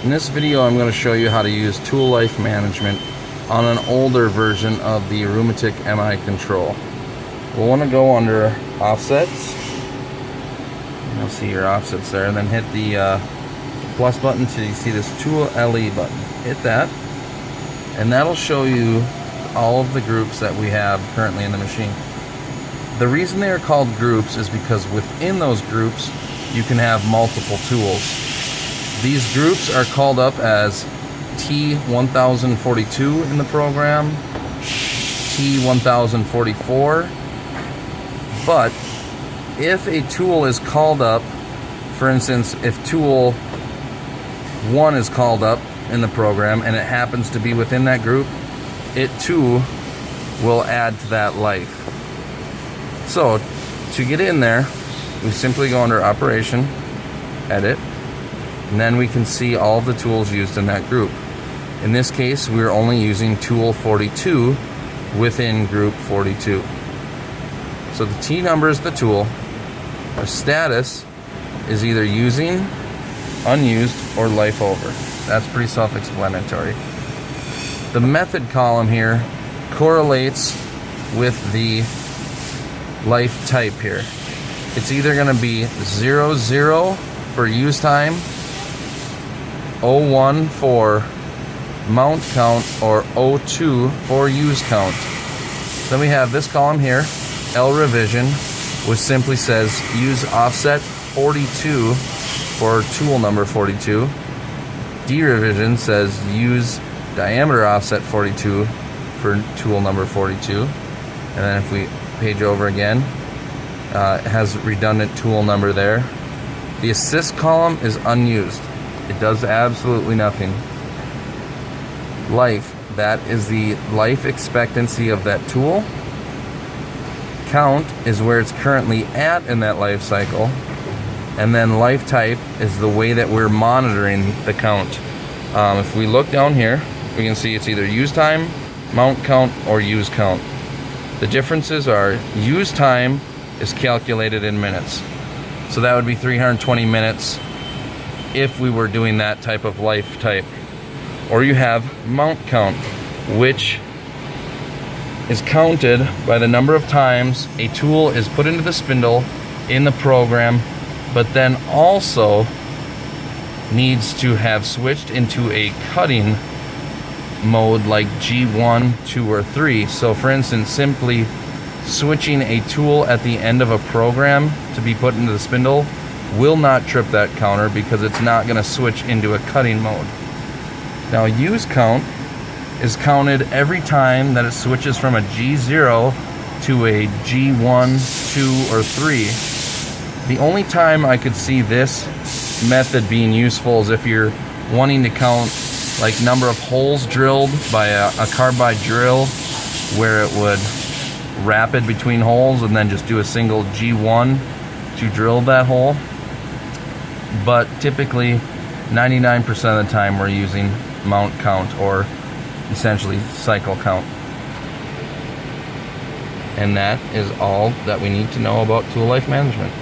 In this video, I'm going to show you how to use Tool Life Management on an older version of the Arumatic MI control. We'll want to go under Offsets. You'll see your offsets there, and then hit the plus button till you see this Tool LE button. Hit that, and that'll show you all of the groups that we have currently in the machine. The reason they are called groups is because within those groups you can have multiple tools. These groups are called up as T1042 in the program, T1044, but if a tool is called up, for instance, if tool 1 is called up in the program and it happens to be within that group, it too will add to that life. So to get in there, we simply go under Operation, Edit, and then we can see all of the tools used in that group. In this case, we're only using tool 42 within group 42. So the T number is the tool. Our status is either using, unused, or life over. That's pretty self-explanatory. The method column here correlates with the life type here. It's either going to be 00 for use time, 01 for mount count, or 02 for use count. Then we have this column here, L revision, which simply says use offset 42 for tool number 42. D revision says use diameter offset 42 for tool number 42. And then if we page over again, it has redundant tool number there. The assist column is unused. It does absolutely nothing. Life, that is the life expectancy of that tool. Count is where it's currently at in that life cycle. And then life type is the way that we're monitoring the count. If we look down here, we can see it's either use time, mount count, or use count. The differences are use time is calculated in minutes. So that would be 320 minutes if we were doing that type of life type. Or you have mount count, which is counted by the number of times a tool is put into the spindle in the program, but then also needs to have switched into a cutting mode like G1, 2, or 3. So for instance, simply switching a tool at the end of a program to be put into the spindle will not trip that counter because it's not going to switch into a cutting mode. Now use count is counted every time that it switches from a G0 to a G1, 2, or 3. The only time I could see this method being useful is if you're wanting to count like number of holes drilled by a carbide drill, where it would rapid between holes and then just do a single G1 to drill that hole. But typically 99% of the time we're using mount count, or essentially cycle count. And that is all that we need to know about Tool Life Management.